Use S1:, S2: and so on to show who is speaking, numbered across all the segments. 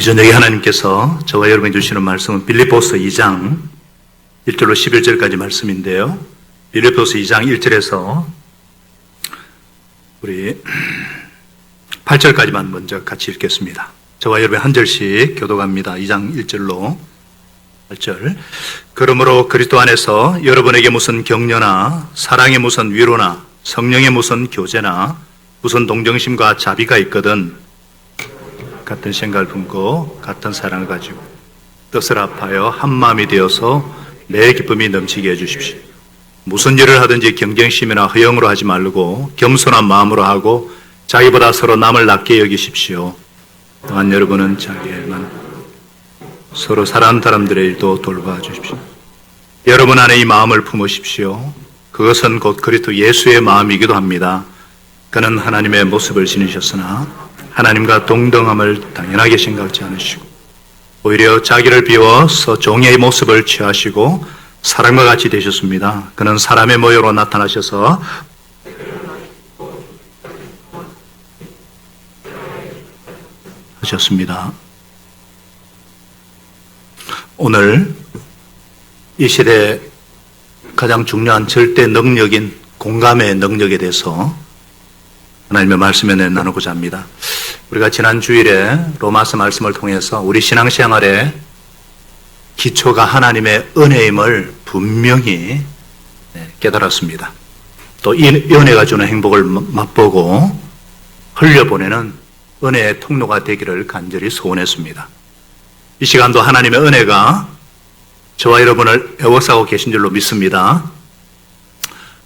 S1: 저녁에 하나님께서 저와 여러분이 주시는 말씀은 빌립보서 2장 1절로 11절까지 말씀인데요. 빌립보서 2장 1절에서 우리 8절까지만 먼저 같이 읽겠습니다. 저와 여러분 한 절씩 교독합니다. 2장 1절로 8절. 그러므로 그리스도 안에서 여러분에게 무슨 격려나 사랑의 무슨 위로나 성령의 무슨 교제나 무슨 동정심과 자비가 있거든 같은 생각을 품고 같은 사랑을 가지고 뜻을 합하여 한 마음이 되어서 내 기쁨이 넘치게 해주십시오. 무슨 일을 하든지 경쟁심이나 허영으로 하지 말고 겸손한 마음으로 하고 자기보다 서로 남을 낮게 여기십시오. 또한 여러분은 자기만 서로 사랑하는 사람들의 일도 돌봐주십시오. 여러분 안에 이 마음을 품으십시오. 그것은 곧 그리스도 예수의 마음이기도 합니다. 그는 하나님의 모습을 지니셨으나 하나님과 동등함을 당연하게 생각지 않으시고 오히려 자기를 비워서 종의 모습을 취하시고 사람과 같이 되셨습니다. 그는 사람의 모양으로 나타나셔서 하셨습니다. 오늘 이 시대에 가장 중요한 절대 능력인 공감의 능력에 대해서 하나님의 말씀에 나누고자 합니다. 우리가 지난 주일에 로마서 말씀을 통해서 우리 신앙생활의 기초가 하나님의 은혜임을 분명히 깨달았습니다. 또 이 은혜가 주는 행복을 맛보고 흘려보내는 은혜의 통로가 되기를 간절히 소원했습니다. 이 시간도 하나님의 은혜가 저와 여러분을 애워싸고 계신 줄로 믿습니다.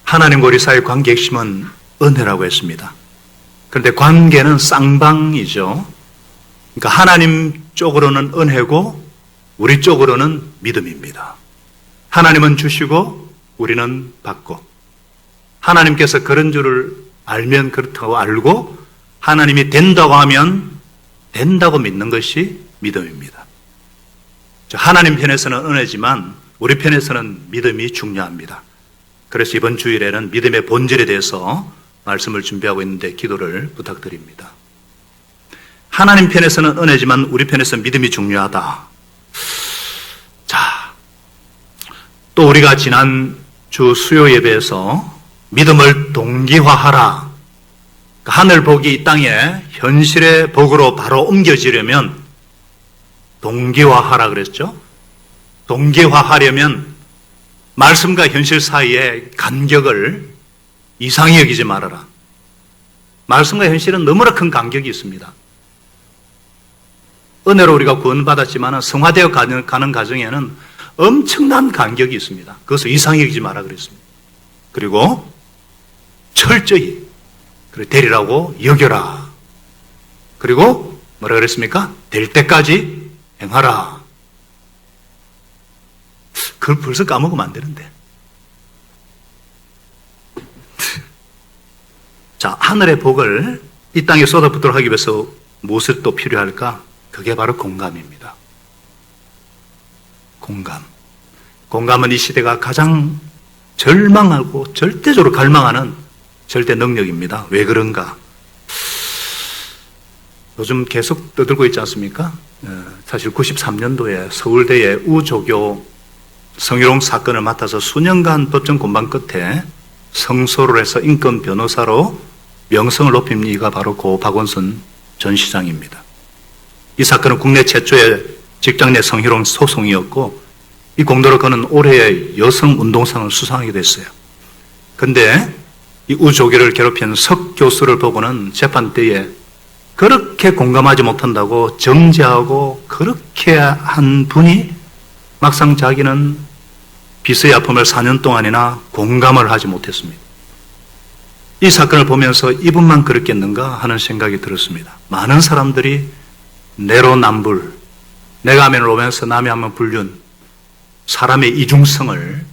S1: 하나님과 우리 사이의 관계 핵심은 은혜라고 했습니다. 그런데 관계는 쌍방이죠. 그러니까 하나님 쪽으로는 은혜고 우리 쪽으로는 믿음입니다. 하나님은 주시고 우리는 받고 하나님께서 그런 줄을 알면 그렇다고 알고 하나님이 된다고 하면 된다고 믿는 것이 믿음입니다. 하나님 편에서는 은혜지만 우리 편에서는 믿음이 중요합니다. 그래서 이번 주일에는 믿음의 본질에 대해서 말씀을 준비하고 있는데 기도를 부탁드립니다. 하나님 편에서는 은혜지만 우리 편에서는 믿음이 중요하다. 자, 또 우리가 지난 주 수요 예배에서 믿음을 동기화하라. 하늘 복이 이 땅에 현실의 복으로 바로 옮겨지려면 동기화하라 그랬죠? 동기화하려면 말씀과 현실 사이의 간격을 이상히 여기지 말아라. 말씀과 현실은 너무나 큰 간격이 있습니다. 은혜로 우리가 구원받았지만 성화되어 가는 과정에는 엄청난 간격이 있습니다. 그것을 이상히 여기지 마라 그랬습니다. 그리고 철저히 되리라고 여겨라. 그리고 뭐라 그랬습니까? 될 때까지 행하라. 그걸 벌써 까먹으면 안 되는데. 자, 하늘의 복을 이 땅에 쏟아붓도록 하기 위해서 무엇이 또 필요할까? 그게 바로 공감입니다. 공감. 공감은 이 시대가 가장 절망하고 절대적으로 갈망하는 절대 능력입니다. 왜 그런가? 요즘 계속 떠들고 있지 않습니까? 사실 93년도에 서울대의 우조교 성희롱 사건을 맡아서 수년간 법정 공방 끝에 성소를 해서 인권 변호사로 명성을 높인 이가 바로 고 박원순 전 시장입니다. 이 사건은 국내 최초의 직장 내 성희롱 소송이었고 이 공로로 그는 올해의 여성 운동상을 수상하게 됐어요. 그런데 이 우조교를 괴롭힌 석 교수를 보고는 재판 때에 그렇게 공감하지 못한다고 정죄하고 그렇게 한 분이 막상 자기는 비서의 아픔을 4년 동안이나 공감을 하지 못했습니다. 이 사건을 보면서 이분만 그랬겠는가 하는 생각이 들었습니다. 많은 사람들이 내로남불, 내가 하면 로맨스, 남이 하면 불륜, 사람의 이중성을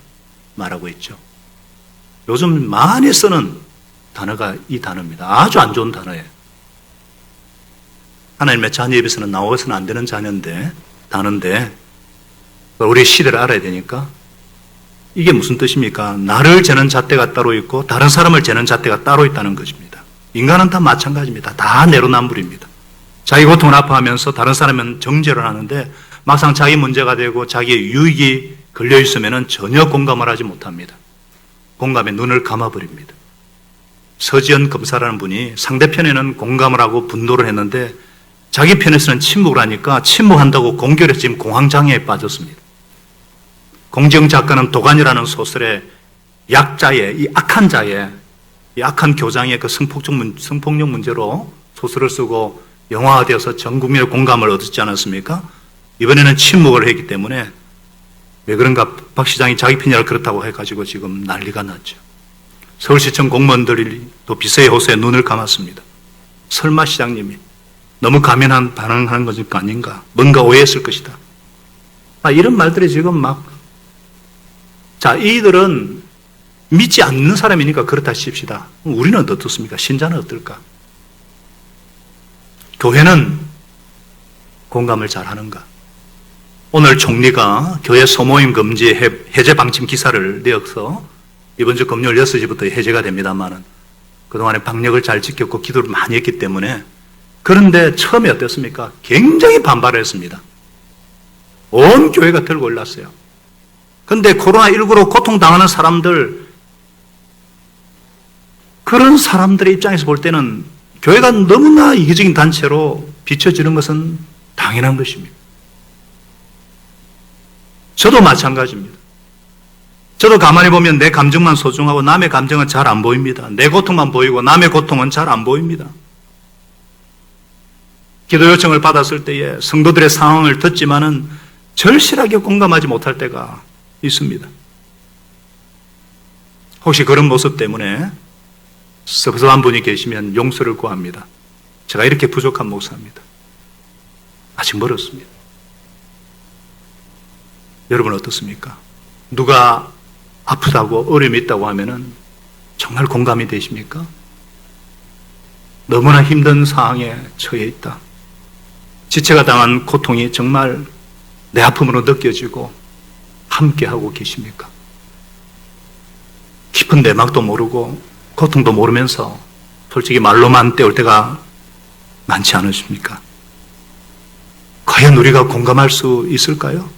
S1: 말하고 있죠. 요즘 많이 쓰는 단어가 이 단어입니다. 아주 안 좋은 단어예요. 하나님의 자녀 입에서는 나와서는 안 되는 단어인데 우리 시대를 알아야 되니까 이게 무슨 뜻입니까? 나를 재는 잣대가 따로 있고 다른 사람을 재는 잣대가 따로 있다는 것입니다. 인간은 다 마찬가지입니다. 다 내로남불입니다. 자기 고통을 아파하면서 다른 사람은 정죄를 하는데 막상 자기 문제가 되고 자기의 유익이 걸려 있으면 전혀 공감을 하지 못합니다. 공감에 눈을 감아버립니다. 서지연 검사라는 분이 상대편에는 공감을 하고 분노를 했는데 자기 편에서는 침묵을 하니까 침묵한다고 공결해서 지금 공황장애에 빠졌습니다. 공지영 작가는 도간이라는 소설의 약자의, 이 악한 자의, 이 악한 교장의 그 성폭력 문제로 소설을 쓰고 영화화되어서 전 국민의 공감을 얻었지 않았습니까? 이번에는 침묵을 했기 때문에 왜 그런가 박 시장이 자기 편이라 그렇다고 해가지고 지금 난리가 났죠. 서울시청 공무원들이 또 비서의 호소에 눈을 감았습니다. 설마 시장님이 너무 가면한 반응하는 것이 아닌가? 뭔가 오해했을 것이다. 이런 말들이 지금 막, 자, 이들은 믿지 않는 사람이니까 그렇다 칩시다. 우리는 어떻습니까? 신자는 어떨까? 교회는 공감을 잘 하는가? 오늘 총리가 교회 소모임 금지 해제 방침 기사를 내어서 이번 주 금요일 6시부터 해제가 됩니다만은 그동안에 방역을 잘 지켰고 기도를 많이 했기 때문에 그런데 처음에 어땠습니까? 굉장히 반발을 했습니다. 온 교회가 들고 올랐어요. 그런데 코로나19로 고통당하는 사람들, 그런 사람들의 입장에서 볼 때는 교회가 너무나 이기적인 단체로 비춰지는 것은 당연한 것입니다. 저도 마찬가지입니다. 저도 가만히 보면 내 감정만 소중하고 남의 감정은 잘 안 보입니다. 내 고통만 보이고 남의 고통은 잘 안 보입니다. 기도 요청을 받았을 때에 성도들의 상황을 듣지만은 절실하게 공감하지 못할 때가 있습니다. 혹시 그런 모습 때문에 섭섭한 분이 계시면 용서를 구합니다. 제가 이렇게 부족한 목사입니다. 아직 멀었습니다. 여러분 어떻습니까? 누가 아프다고 어려움이 있다고 하면은 정말 공감이 되십니까? 너무나 힘든 상황에 처해 있다. 지체가 당한 고통이 정말 내 아픔으로 느껴지고 함께하고 계십니까? 깊은 내막도 모르고 고통도 모르면서 솔직히 말로만 때울 때가 많지 않으십니까? 과연 우리가 공감할 수 있을까요?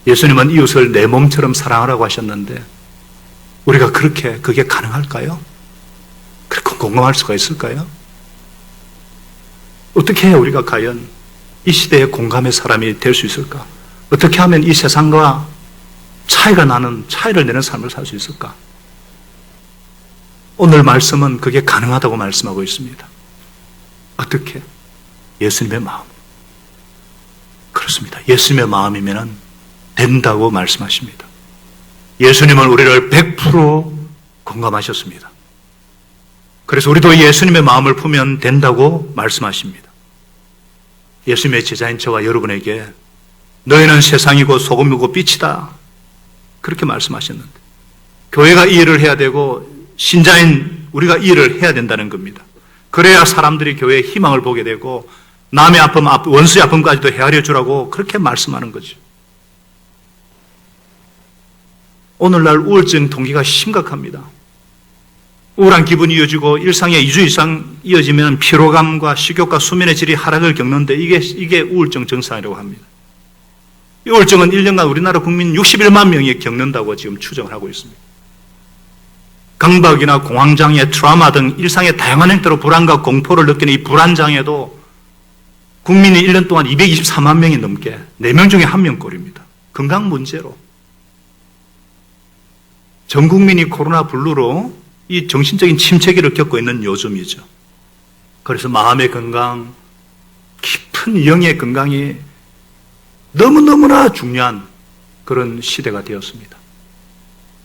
S1: 예수님은 이웃을 내 몸처럼 사랑하라고 하셨는데 우리가 그게 가능할까요? 그렇게 공감할 수가 있을까요? 어떻게 해야 우리가 과연 이 시대의 공감의 사람이 될 수 있을까? 어떻게 하면 이 세상과 차이를 내는 삶을 살 수 있을까? 오늘 말씀은 그게 가능하다고 말씀하고 있습니다. 어떻게? 예수님의 마음. 그렇습니다. 예수님의 마음이면 된다고 말씀하십니다. 예수님은 우리를 100% 공감하셨습니다. 그래서 우리도 예수님의 마음을 품으면 된다고 말씀하십니다. 예수님의 제자인 저와 여러분에게 너희는 세상이고 소금이고 빛이다. 그렇게 말씀하셨는데 교회가 이 일을 해야 되고 신자인 우리가 이 일을 해야 된다는 겁니다. 그래야 사람들이 교회에 희망을 보게 되고 남의 아픔, 원수의 아픔까지도 헤아려 주라고 그렇게 말씀하는 거죠. 오늘날 우울증 동기가 심각합니다. 우울한 기분이 이어지고 일상에 2주 이상 이어지면 피로감과 식욕과 수면의 질이 하락을 겪는데 이게 우울증 증상이라고 합니다. 이 우울증은 1년간 우리나라 국민 61만 명이 겪는다고 지금 추정을 하고 있습니다. 강박이나 공황장애, 트라우마 등 일상의 다양한 형태로 불안과 공포를 느끼는 이 불안장애도 국민이 1년 동안 224만 명이 넘게 4명 중에 1명꼴입니다. 건강 문제로. 전 국민이 코로나 블루로 이 정신적인 침체기를 겪고 있는 요즘이죠. 그래서 마음의 건강, 깊은 영의 건강이 너무너무나 중요한 그런 시대가 되었습니다.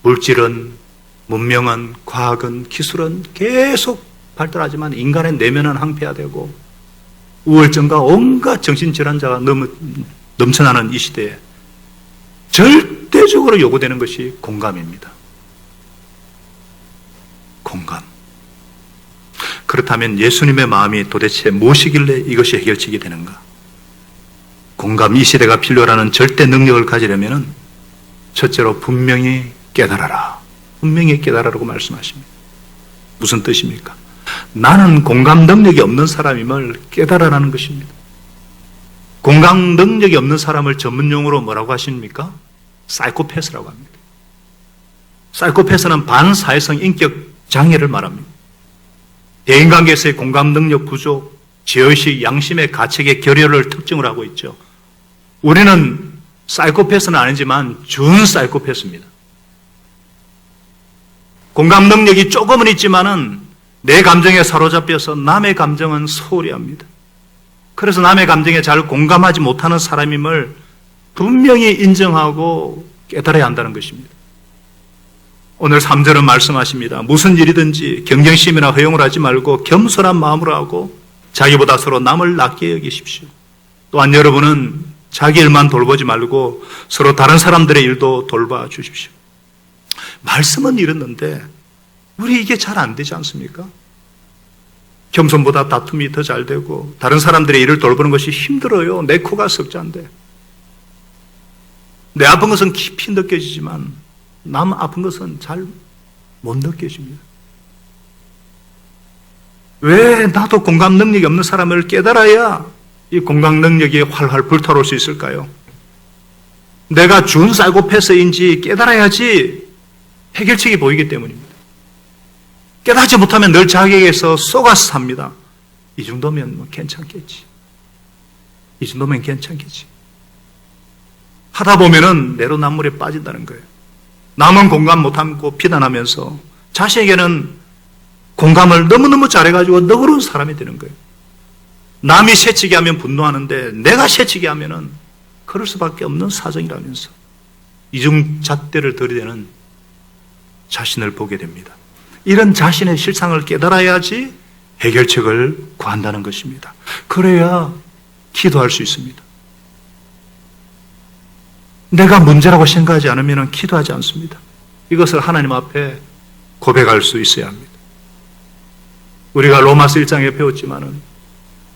S1: 물질은, 문명은, 과학은, 기술은 계속 발달하지만 인간의 내면은 항폐화되고 우울증과 온갖 정신질환자가 넘쳐나는 이 시대에 절대적으로 요구되는 것이 공감입니다. 공감. 그렇다면 예수님의 마음이 도대체 무엇이길래 이것이 해결책이 되는가? 공감, 이 시대가 필요로 하는 절대 능력을 가지려면 첫째로 분명히 깨달아라. 분명히 깨달아라고 말씀하십니다. 무슨 뜻입니까? 나는 공감 능력이 없는 사람임을 깨달아라는 것입니다. 공감 능력이 없는 사람을 전문용어로 뭐라고 하십니까? 사이코패스라고 합니다. 사이코패스는 반사회성 인격 장애를 말합니다. 대인관계에서의 공감 능력 부족, 죄의식, 양심의 가책의 결여를 특징을 하고 있죠. 우리는 사이코패스는 아니지만 준 사이코패스입니다. 공감 능력이 조금은 있지만은 내 감정에 사로잡혀서 남의 감정은 소홀히 합니다. 그래서 남의 감정에 잘 공감하지 못하는 사람임을 분명히 인정하고 깨달아야 한다는 것입니다. 오늘 3절은 말씀하십니다. 무슨 일이든지 경쟁심이나 허용을 하지 말고 겸손한 마음으로 하고 자기보다 서로 남을 낮게 여기십시오. 또한 여러분은 자기 일만 돌보지 말고 서로 다른 사람들의 일도 돌봐주십시오. 말씀은 이렇는데 우리 이게 잘 안 되지 않습니까? 겸손보다 다툼이 더 잘 되고 다른 사람들의 일을 돌보는 것이 힘들어요. 내 코가 석자인데. 내 아픈 것은 깊이 느껴지지만 남 아픈 것은 잘 못 느껴집니다. 왜 나도 공감 능력이 없는 사람을 깨달아야 이 공감 능력이 활활 불타올 수 있을까요? 내가 준 사이코패스인지 깨달아야지 해결책이 보이기 때문입니다. 깨닫지 못하면 늘 자기에게서 속아서 삽니다. 이 정도면 뭐 괜찮겠지. 이 정도면 괜찮겠지. 하다 보면은 내로남불에 빠진다는 거예요. 남은 공감 못하고 비난하면서 자신에게는 공감을 너무너무 잘해가지고 너그러운 사람이 되는 거예요. 남이 새치기 하면 분노하는데 내가 새치기 하면은 그럴 수밖에 없는 사정이라면서 이중잣대를 들이대는 자신을 보게 됩니다. 이런 자신의 실상을 깨달아야지 해결책을 구한다는 것입니다. 그래야 기도할 수 있습니다. 내가 문제라고 생각하지 않으면 기도하지 않습니다. 이것을 하나님 앞에 고백할 수 있어야 합니다. 우리가 로마서 1장에 배웠지만은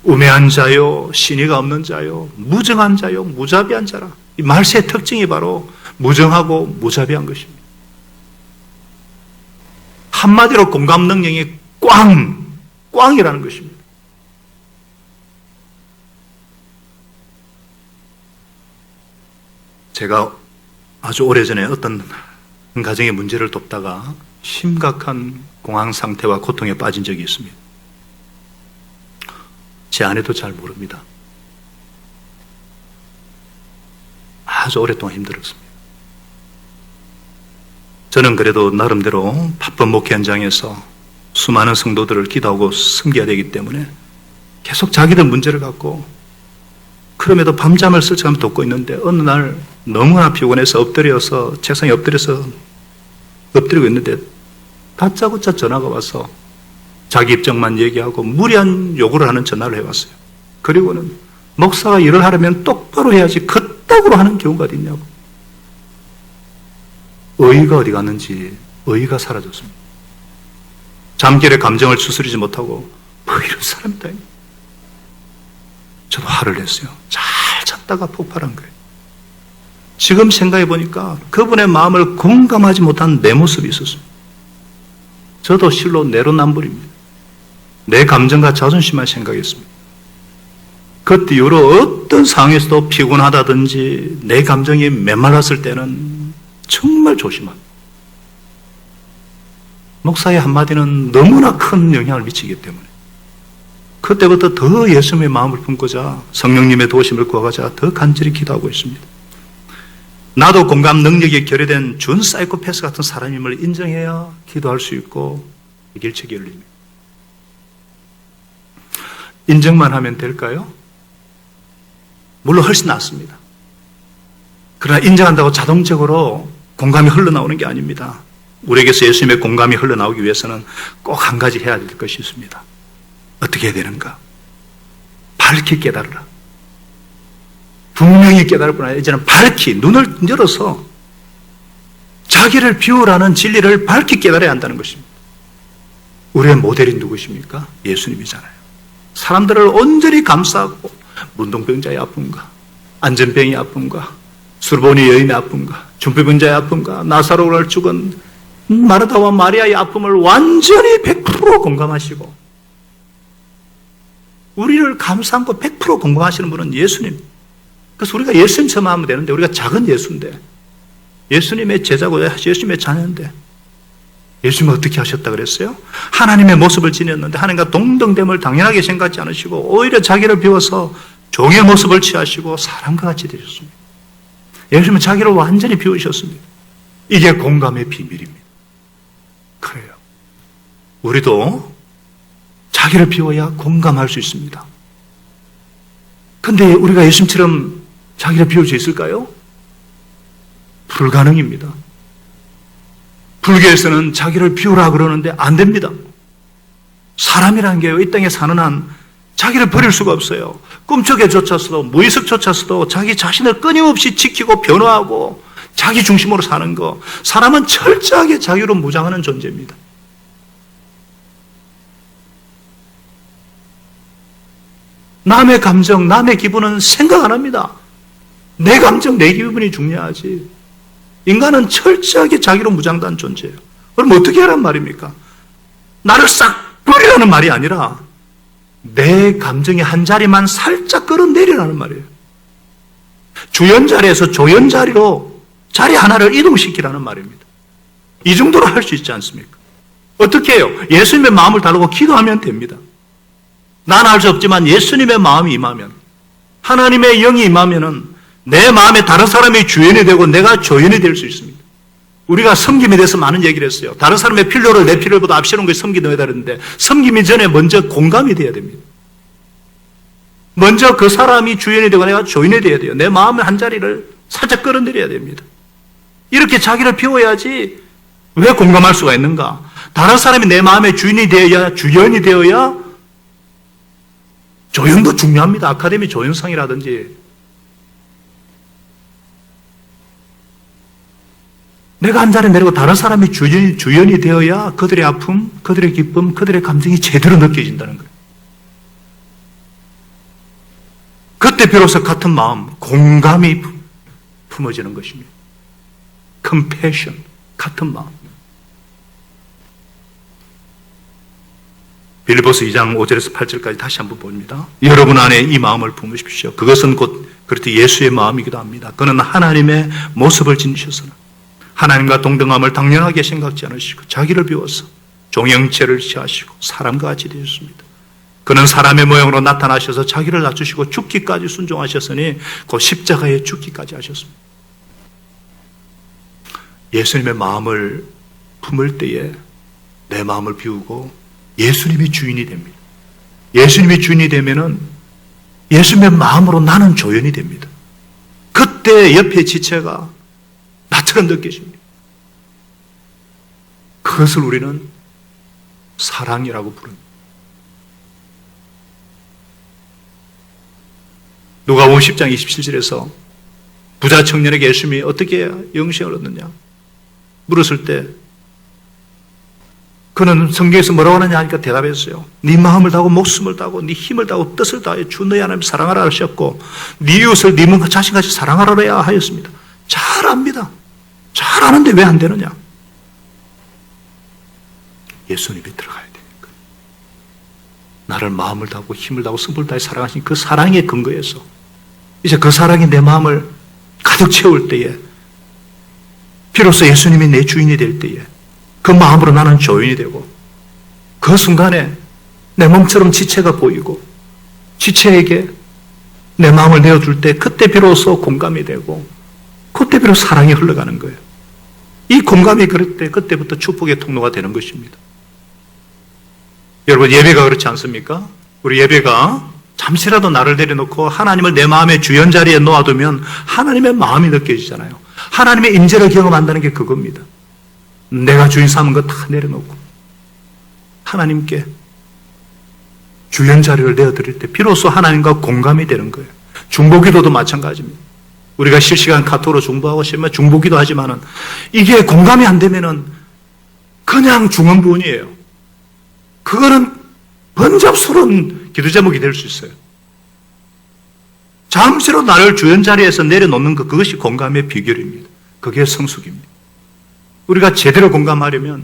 S1: 우매한 자요, 신의가 없는 자요, 무정한 자요, 무자비한 자라. 이 말세의 특징이 바로 무정하고 무자비한 것입니다. 한마디로 공감 능력이 꽝이라는 것입니다. 제가 아주 오래전에 어떤 가정의 문제를 돕다가 심각한 공황 상태와 고통에 빠진 적이 있습니다. 제 아내도 잘 모릅니다. 아주 오랫동안 힘들었습니다. 저는 그래도 나름대로 바쁜 목회 현장에서 수많은 성도들을 기도하고 섬겨야 되기 때문에 계속 자기들 문제를 갖고 그럼에도 밤잠을 설쳐가며 돕고 있는데 어느 날 너무나 피곤해서 엎드려서 책상에 엎드리고 있는데 다짜고짜 전화가 와서 자기 입장만 얘기하고 무리한 요구를 하는 전화를 해왔어요. 그리고는 목사가 일을 하려면 똑바로 해야지 그따구로 하는 경우가 어디 있냐고. 의의가 어디 갔는지 의의가 사라졌습니다. 잠결에 감정을 추스리지 못하고 뭐 이런 사람이다. 저도 화를 냈어요. 잘 잤다가 폭발한 거예요. 지금 생각해 보니까 그분의 마음을 공감하지 못한 내 모습이 있었습니다. 저도 실로 내로남불입니다. 내 감정과 자존심만 생각했습니다. 그때 이후로 어떤 상황에서도 피곤하다든지 내 감정이 메말랐을 때는 정말 조심합니다. 목사의 한마디는 너무나 큰 영향을 미치기 때문에 그때부터 더 예수님의 마음을 품고자 성령님의 도우심을 구하고자 더 간절히 기도하고 있습니다. 나도 공감 능력이 결여된 준 사이코패스 같은 사람임을 인정해야 기도할 수 있고 해결책이 열립니다. 인정만 하면 될까요? 물론 훨씬 낫습니다. 그러나 인정한다고 자동적으로 공감이 흘러나오는 게 아닙니다. 우리에게서 예수님의 공감이 흘러나오기 위해서는 꼭 한 가지 해야 될 것이 있습니다. 어떻게 해야 되는가? 밝히 깨달으라. 분명히 깨달을 뿐 아니라 이제는 밝히 눈을 열어서 자기를 비우라는 진리를 밝히 깨달아야 한다는 것입니다. 우리의 모델이 누구십니까? 예수님이잖아요. 사람들을 온전히 감싸고 문둥병자의 아픔과 안전병의 아픔과 수르보니 여인의 아픔과 중풍병자의 아픔과 나사로를 죽은 마르다와 마리아의 아픔을 완전히 100% 공감하시고 우리를 감싸고 100% 공감하시는 분은 예수님. 그래서 우리가 예수님처럼 하면 되는데, 우리가 작은 예수인데, 예수님의 제자고 예수님의 자녀인데, 예수님은 어떻게 하셨다 그랬어요? 하나님의 모습을 지녔는데 하나님과 동등됨을 당연하게 생각하지 않으시고 오히려 자기를 비워서 종의 모습을 취하시고 사람과 같이 되셨습니다. 예수님은 자기를 완전히 비우셨습니다. 이게 공감의 비밀입니다. 그래요. 우리도 자기를 비워야 공감할 수 있습니다. 그런데 우리가 예수님처럼 자기를 비울 수 있을까요? 불가능입니다. 불교에서는 자기를 비우라 그러는데 안 됩니다. 사람이라는 게 이 땅에 사는 한 자기를 버릴 수가 없어요. 꿈속에조차서도 무의식조차서도 자기 자신을 끊임없이 지키고 변화하고 자기 중심으로 사는 거. 사람은 철저하게 자기로 무장하는 존재입니다. 남의 감정, 남의 기분은 생각 안 합니다. 내 감정, 내 기분이 중요하지. 인간은 철저하게 자기로 무장된 존재예요. 그럼 어떻게 하란 말입니까? 나를 싹 버리라는 말이 아니라 내 감정의 한 자리만 살짝 끌어내리라는 말이에요. 주연자리에서 조연자리로 자리 하나를 이동시키라는 말입니다. 이 정도로 할 수 있지 않습니까? 어떻게 해요? 예수님의 마음을 달라고 기도하면 됩니다. 난 알 수 없지만 예수님의 마음이 임하면, 하나님의 영이 임하면은 내 마음에 다른 사람이 주연이 되고 내가 조연이 될 수 있습니다. 우리가 섬김에 대해서 많은 얘기를 했어요. 다른 사람의 필요를 내 필요보다 앞세우는 것이 섬기는 거다 그랬는데, 섬김이 전에 먼저 공감이 돼야 됩니다. 먼저 그 사람이 주연이 되고 내가 조연이 돼야 돼요. 내 마음의 한 자리를 살짝 끌어내려야 됩니다. 이렇게 자기를 비워야지. 왜 공감할 수가 있는가? 다른 사람이 내 마음의 주인이 되어야, 주연이 되어야, 조연도 중요합니다. 아카데미 조연상이라든지. 내가 한 자리 내리고 다른 사람이 주연이 되어야 그들의 아픔, 그들의 기쁨, 그들의 감정이 제대로 느껴진다는 거예요. 그때 비로소 같은 마음, 공감이 품어지는 것입니다. compassion, 같은 마음. 빌립보서 2장 5절에서 8절까지 다시 한번 봅니다. 여러분 안에 이 마음을 품으십시오. 그것은 곧 그렇듯 예수의 마음이기도 합니다. 그는 하나님의 모습을 지니셔서는 하나님과 동등함을 당연하게 생각지 않으시고 자기를 비워서 종형체를 취하시고 사람과 같이 되셨습니다. 그는 사람의 모형으로 나타나셔서 자기를 낮추시고 죽기까지 순종하셨으니 곧 십자가에 죽기까지 하셨습니다. 예수님의 마음을 품을 때에 내 마음을 비우고 예수님이 주인이 됩니다. 예수님이 주인이 되면은 예수님의 마음으로 나는 조연이 됩니다. 그때 옆에 지체가 나처럼 느껴집니다. 그것을 우리는 사랑이라고 부릅니다. 누가복음 10장 27절에서 부자 청년에게 예수님이 어떻게 영생을 얻느냐 물었을 때 그는 성경에서 뭐라고 하느냐 하니까 대답했어요. 네 마음을 다하고 목숨을 다하고 네 힘을 다하고 뜻을 다하여 주 너희 하나님 사랑하라 하셨고 네 이웃을 네 몸과 자신같이 사랑하라 하였습니다. 잘 압니다. 잘 아는데 왜 안 되느냐? 예수님이 들어가야 되니까. 나를 마음을 다하고 힘을 다하고 승부를 다해 사랑하신 그 사랑의 근거에서 이제 그 사랑이 내 마음을 가득 채울 때에 비로소 예수님이 내 주인이 될 때에 그 마음으로 나는 조인이 되고 그 순간에 내 몸처럼 지체가 보이고 지체에게 내 마음을 내어줄 때 그때 비로소 공감이 되고 그때 비로소 사랑이 흘러가는 거예요. 이 공감이 그럴 때 그때부터 축복의 통로가 되는 것입니다. 여러분 예배가 그렇지 않습니까? 우리 예배가 잠시라도 나를 내려놓고 하나님을 내 마음의 주연 자리에 놓아두면 하나님의 마음이 느껴지잖아요. 하나님의 임재를 경험한다는 게 그겁니다. 내가 주인 삼은 거 다 내려놓고 하나님께 주연 자리를 내어드릴 때 비로소 하나님과 공감이 되는 거예요. 중보기도도 마찬가지입니다. 우리가 실시간 카톡으로 중보하고 싶으면 중보기도 하지만은 이게 공감이 안 되면은 그냥 중언부언이에요. 그거는 번잡스러운 기도 제목이 될 수 있어요. 잠시로 나를 주연 자리에서 내려놓는 것, 그것이 공감의 비결입니다. 그게 성숙입니다. 우리가 제대로 공감하려면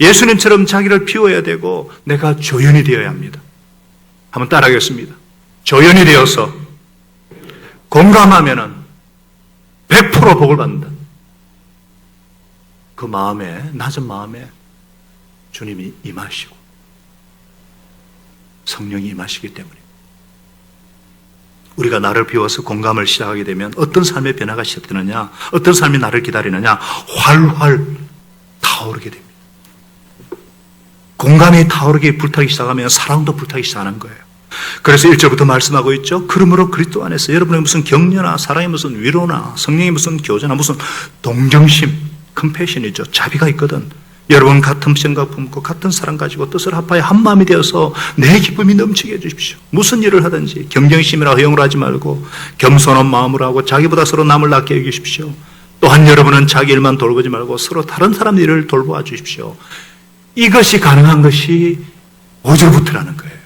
S1: 예수님처럼 자기를 비워야 되고 내가 조연이 되어야 합니다. 한번 따라하겠습니다. 조연이 되어서 공감하면은 100% 복을 받는다. 그 마음에, 낮은 마음에 주님이 임하시고 성령이 임하시기 때문에 우리가 나를 비워서 공감을 시작하게 되면 어떤 삶의 변화가 시작되느냐, 어떤 삶이 나를 기다리느냐, 활활 타오르게 됩니다. 공감이 타오르게 불타기 시작하면 사랑도 불타기 시작하는 거예요. 그래서 1절부터 말씀하고 있죠. 그러므로 그리스도 안에서 여러분의 무슨 격려나 사랑의 무슨 위로나 성령의 무슨 교제나 무슨 동정심, 컴패션이죠. 자비가 있거든. 여러분 같은 생각 품고 같은 사랑 가지고 뜻을 합하여 한 마음이 되어서 내 기쁨이 넘치게 해주십시오. 무슨 일을 하든지 경쟁심이라 허용을 하지 말고 겸손한 마음으로 하고 자기보다 서로 남을 낫게 여기십시오. 또한 여러분은 자기 일만 돌보지 말고 서로 다른 사람 일을 돌보아 주십시오. 이것이 가능한 것이 5절부터라는 거예요.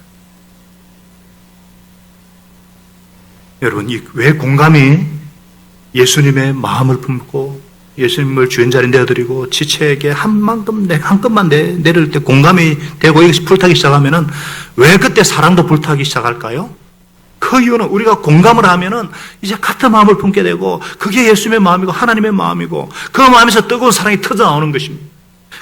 S1: 여러분, 왜 공감이 예수님의 마음을 품고 예수님을 주인 자리에 내어드리고 지체에게 한 끗만 내릴 때 공감이 되고 이것이 불타기 시작하면은 왜 그때 사랑도 불타기 시작할까요? 그 이유는 우리가 공감을 하면은 이제 같은 마음을 품게 되고 그게 예수님의 마음이고 하나님의 마음이고 그 마음에서 뜨거운 사랑이 터져 나오는 것입니다.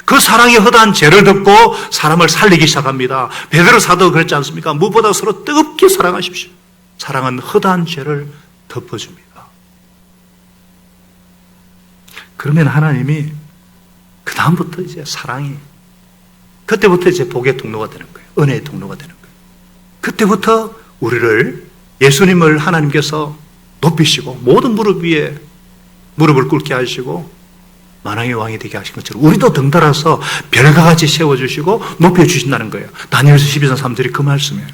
S1: 그 사랑이 허다한 죄를 덮고 사람을 살리기 시작합니다. 베드로 사도가 그랬지 않습니까? 무엇보다 서로 뜨겁게 사랑하십시오. 사랑은 허다한 죄를 덮어줍니다. 그러면 하나님이 그 다음부터 이제 사랑이 그때부터 이제 복의 통로가 되는 거예요. 은혜의 통로가 되는 거예요. 그때부터 우리를 예수님을 하나님께서 높이시고 모든 무릎 위에 무릎을 꿇게 하시고 만왕의 왕이 되게 하신 것처럼 우리도 덩달아서 별과 같이 세워주시고 높여주신다는 거예요. 다니엘서 12장 3절이 그 말씀이에요.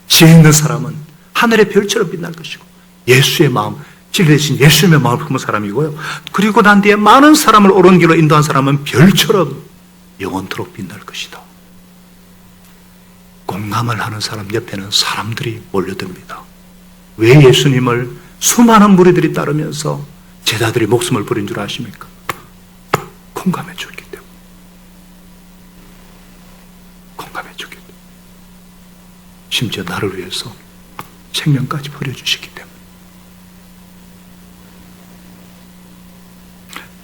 S1: 지혜 있는 사람은 하늘의 별처럼 빛날 것이고 예수의 마음, 진리 대신 예수님의 마음을 품은 사람이고요. 그리고 난 뒤에 많은 사람을 옳은 길로 인도한 사람은 별처럼 영원토록 빛날 것이다. 공감을 하는 사람 옆에는 사람들이 몰려듭니다. 왜 예수님을 수많은 무리들이 따르면서 제자들이 목숨을 버린 줄 아십니까? 공감해 줬기 때문에. 공감해 줬기 때문에. 심지어 나를 위해서 생명까지 버려주시기 때문에.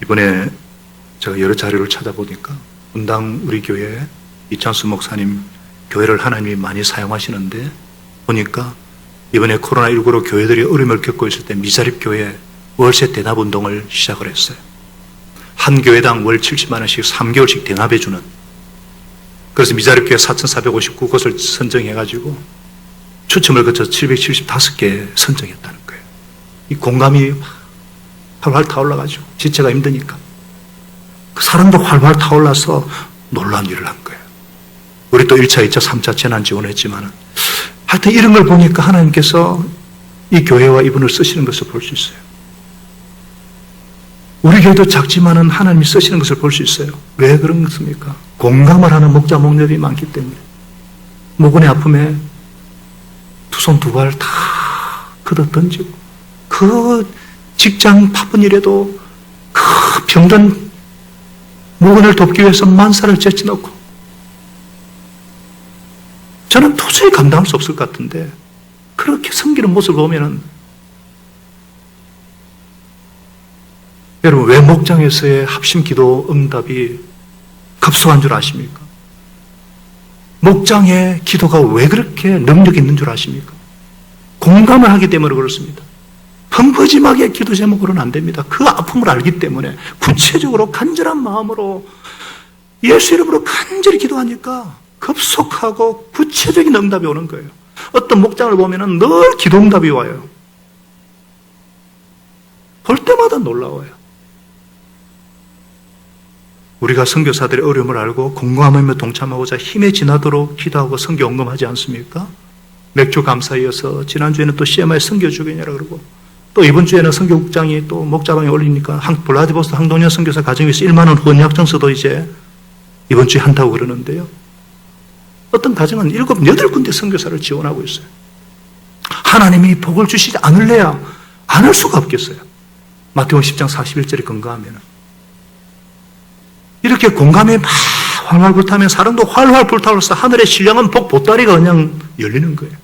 S1: 이번에 제가 여러 자료를 찾아보니까 분당 우리 교회 이찬수 목사님 교회를 하나님이 많이 사용하시는데 보니까 이번에 코로나19로 교회들이 어려움을 겪고 있을 때 미자립 교회 월세 대납 운동을 시작을 했어요. 한 교회당 월 70만 원씩 3개월씩 대납해 주는. 그래서 미자립 교회 4,459곳을 선정해가지고 추첨을 거쳐서 775개 선정했다는 거예요. 이 공감이 활활 타올라가지고 지체가 힘드니까 그 사람도 활활 타올라서 놀라운 일을 한 거예요. 우리 또 1차, 2차, 3차 재난 지원했지만 하여튼 이런 걸 보니까 하나님께서 이 교회와 이분을 쓰시는 것을 볼 수 있어요. 우리 교회도 작지만은 하나님이 쓰시는 것을 볼 수 있어요. 왜 그런 것입니까? 공감을 하는 목자 목녀들이 많기 때문에 목원의 아픔에 두 손 두 발 다 걷어 던지고 그 직장 바쁜 일에도 그 병든 목원을 돕기 위해서 만사를 제쳐놓고 저는 도저히 감당할 수 없을 것 같은데 그렇게 섬기는 모습을 보면은 여러분 왜 목장에서의 합심 기도 응답이 급속한 줄 아십니까? 목장의 기도가 왜 그렇게 능력이 있는 줄 아십니까? 공감을 하기 때문에 그렇습니다. 펑퍼짐하게 기도 제목으로는 안 됩니다. 그 아픔을 알기 때문에 구체적으로 간절한 마음으로 예수 이름으로 간절히 기도하니까 급속하고 구체적인 응답이 오는 거예요. 어떤 목장을 보면은 늘 기도 응답이 와요. 볼 때마다 놀라워요. 우리가 선교사들의 어려움을 알고 공감하며 동참하고자 힘에 지나도록 기도하고 선교 언금하지 않습니까? 맥주 감사에 이어서 지난주에는 또 CMI 선교주간이라 그러고 또 이번 주에는 선교국장이 또 목자방에 올리니까 블라디보스토크 항동년 선교사 가정에서 1만 원 후원 약정서도 이제 이번 주에 한다고 그러는데요. 어떤 가정은 7, 8군데 선교사를 지원하고 있어요. 하나님이 복을 주시지 않을래야 안 할 수가 없겠어요. 마태복음 10장 41절에 근거하면 이렇게 공감에 막 활활 불타면 사람도 활활 불타오르면서 하늘의 신령한 복 보따리가 그냥 열리는 거예요.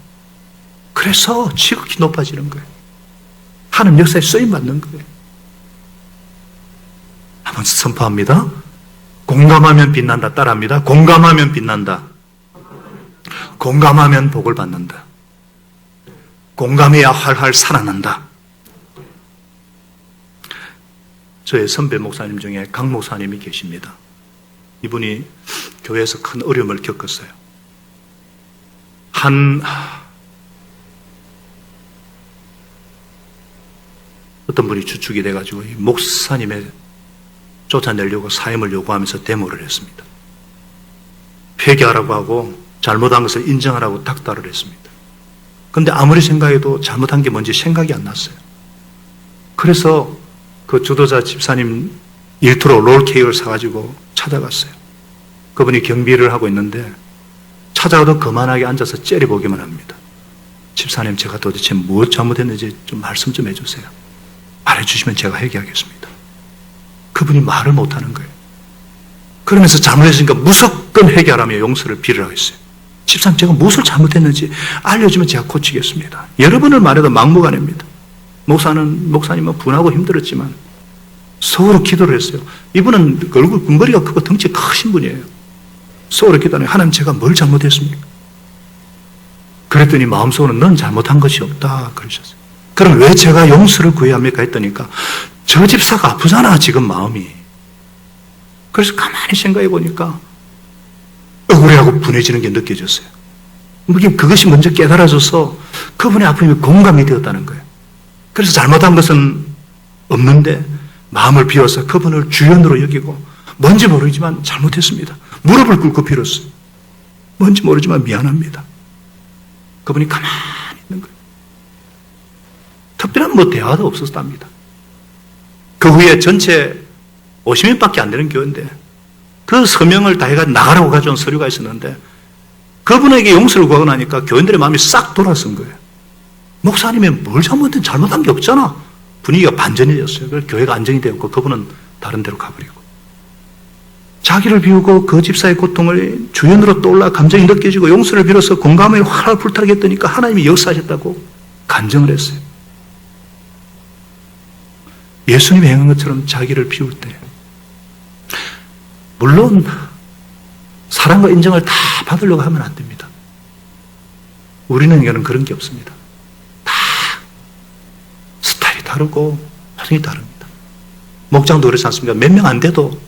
S1: 그래서 지극히 높아지는 거예요. 하나님 역사에 쓰임받는 거예요. 한번 선포합니다. 공감하면 빛난다. 따라합니다. 공감하면 빛난다. 공감하면 복을 받는다. 공감해야 활활 살아난다. 저의 선배 목사님 중에 강 목사님이 계십니다. 이분이 교회에서 큰 어려움을 겪었어요. 어떤 분이 주축이 돼가지고 이 목사님의 쫓아내려고 사임을 요구하면서 데모를 했습니다. 회개하라고 하고 잘못한 것을 인정하라고 닥달을 했습니다. 그런데 아무리 생각해도 잘못한 게 뭔지 생각이 안 났어요. 그래서 그 주도자 집사님 일터로 롤케이크를 사가지고 찾아갔어요. 그분이 경비를 하고 있는데 찾아가도 거만하게 앉아서 째려보기만 합니다. 집사님, 제가 도대체 무엇 잘못했는지 좀 말씀 좀 해주세요. 말해주시면 제가 회개하겠습니다. 그분이 말을 못하는 거예요. 그러면서 잘못했으니까 무조건 회개하라며 용서를 빌으라고 했어요. 집사님, 제가 무엇을 잘못했는지 알려주면 제가 고치겠습니다. 여러 번을 말해도 막무가내입니다. 목사님은 분하고 힘들었지만 서로 기도를 했어요. 이분은 얼굴 머리가 크고 덩치 크신 분이에요. 서로 기도하니 하나님, 제가 뭘 잘못했습니까? 그랬더니 마음속으로 넌 잘못한 것이 없다 그러셨어요. 그럼 왜 제가 용서를 구해야 합니까? 했더니까 저 집사가 아프잖아 지금 마음이. 그래서 가만히 생각해 보니까 억울해하고 분해지는 게 느껴졌어요. 그것이 먼저 깨달아져서 그분의 아픔이 공감이 되었다는 거예요. 그래서 잘못한 것은 없는데 마음을 비워서 그분을 주연으로 여기고 뭔지 모르지만 잘못했습니다. 무릎을 꿇고 빌었어요. 뭔지 모르지만 미안합니다. 그분이 가만히 있는 거예요. 특별한 대화도 없었답니다. 그 후에 전체 50명밖에 안 되는 교회인데 그 서명을 다 해가지고 나가라고 가져온 서류가 있었는데 그분에게 용서를 구하고 나니까 교인들의 마음이 싹 돌아선 거예요. 목사님이 뭘 잘못한 게 없잖아. 분위기가 반전해졌어요. 그래서 교회가 안정이 되었고 그분은 다른 데로 가버리고 자기를 비우고 그 집사의 고통을 주연으로 떠올라 감정이 느껴지고 용서를 빌어서 공감에 활활 불타게 했더니까 하나님이 역사하셨다고 간증을 했어요. 예수님이 행한 것처럼 자기를 비울 때 물론 사랑과 인정을 다 받으려고 하면 안 됩니다. 우리는 그런 게 없습니다. 다 스타일이 다르고 반응이 다릅니다. 목장도 그렇지 않습니까? 몇 명 안 돼도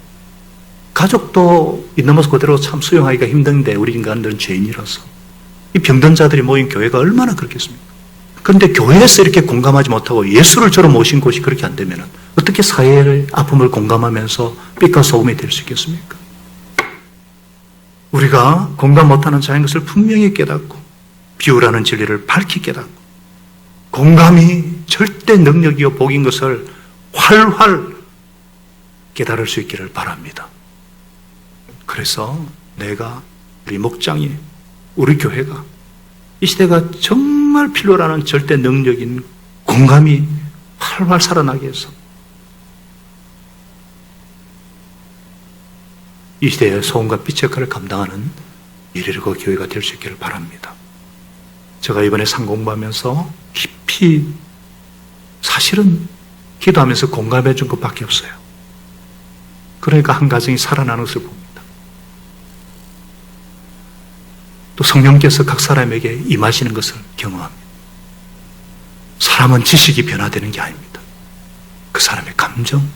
S1: 가족도 있는 모습 그대로 참 수용하기가 힘든데 우리 인간들은 죄인이라서 이 병든 자들이 모인 교회가 얼마나 그렇겠습니까? 그런데 교회에서 이렇게 공감하지 못하고 예수를 저로 모신 곳이 그렇게 안 되면 어떻게 사회의 아픔을 공감하면서 빛과 소금이 될 수 있겠습니까? 우리가 공감 못하는 자인 것을 분명히 깨닫고 비유라는 진리를 밝히 깨닫고 공감이 절대 능력이요 복인 것을 활활 깨달을 수 있기를 바랍니다. 그래서 내가, 우리 목장이, 우리 교회가 이 시대가 정말 필요로 하는 절대 능력인 공감이 활활 살아나게 해서 이 시대의 소금과 빛의 역할을 감당하는 이르르고 교회가 될 수 있기를 바랍니다. 제가 이번에 상공부하면서 깊이 사실은 기도하면서 공감해 준 것밖에 없어요. 그러니까 한 가정이 살아나는 것을 봅니다. 또 성령께서 각 사람에게 임하시는 것을 경험합니다. 사람은 지식이 변화되는 게 아닙니다. 그 사람의 감정,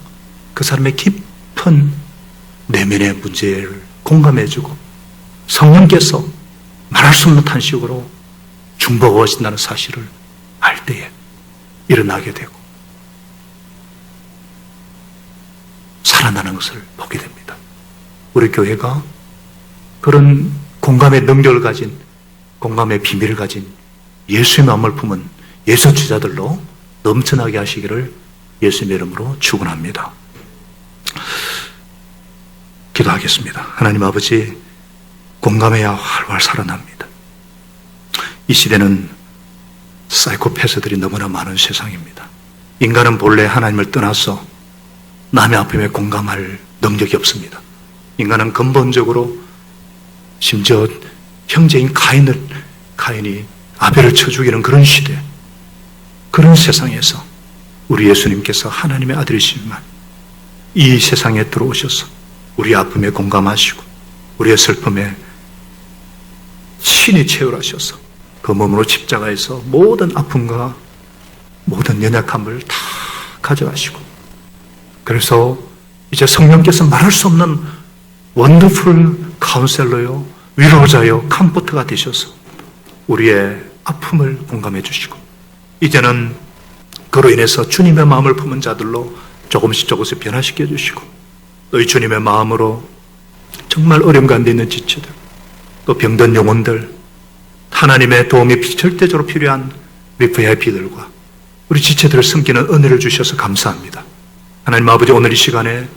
S1: 그 사람의 깊은 내면의 문제를 공감해주고 성령께서 말할 수 없는 탄식으로 중보하신다는 사실을 알 때에 일어나게 되고 살아나는 것을 보게 됩니다. 우리 교회가 그런 공감의 능력을 가진, 공감의 비밀을 가진 예수의 마음을 품은 예수 주자들로 넘쳐나게 하시기를 예수님의 이름으로 축원합니다. 기도하겠습니다. 하나님 아버지, 공감해야 활활 살아납니다. 이 시대는 사이코패스들이 너무나 많은 세상입니다. 인간은 본래 하나님을 떠나서 남의 아픔에 공감할 능력이 없습니다. 인간은 근본적으로 심지어 형제인 가인이 아벨을 쳐 죽이는 그런 시대, 그런 세상에서 우리 예수님께서 하나님의 아들이시지만 이 세상에 들어오셔서 우리 아픔에 공감하시고 우리의 슬픔에 친히 체휼하셔서 그 몸으로 십자가에서 모든 아픔과 모든 연약함을 다 가져가시고, 그래서 이제 성령께서 말할 수 없는 원더풀 카운셀러요, 위로자요, 컴포트가 되셔서 우리의 아픔을 공감해 주시고, 이제는 그로 인해서 주님의 마음을 품은 자들로 조금씩 변화시켜 주시고, 또 이 주님의 마음으로 정말 어려움 가운데 있는 지체들, 또 병든 영혼들, 하나님의 도움이 절대적으로 필요한 우리 VIP들과 우리 지체들을 섬기는 은혜를 주셔서 감사합니다. 하나님 아버지, 오늘 이 시간에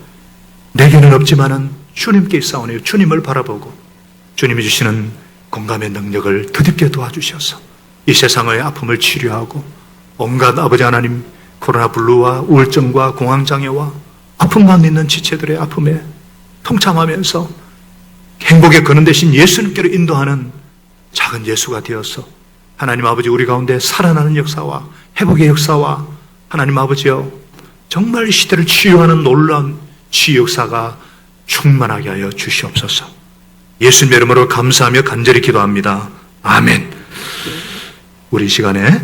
S1: 내게는 없지만은 주님께 있사오니 주님을 바라보고 주님이 주시는 공감의 능력을 드디게 도와주셔서 이 세상의 아픔을 치료하고 온갖 아버지 하나님 코로나 블루와 우울증과 공황장애와 아픔 가운데 있는 지체들의 아픔에 통참하면서 행복에 거는 대신 예수님께로 인도하는 작은 예수가 되어서 하나님 아버지, 우리 가운데 살아나는 역사와 회복의 역사와 하나님 아버지여 정말 이 시대를 치유하는 놀라운 치유 역사가 충만하게 하여 주시옵소서. 예수님의 이름으로 감사하며 간절히 기도합니다. 아멘. 우리 이 시간에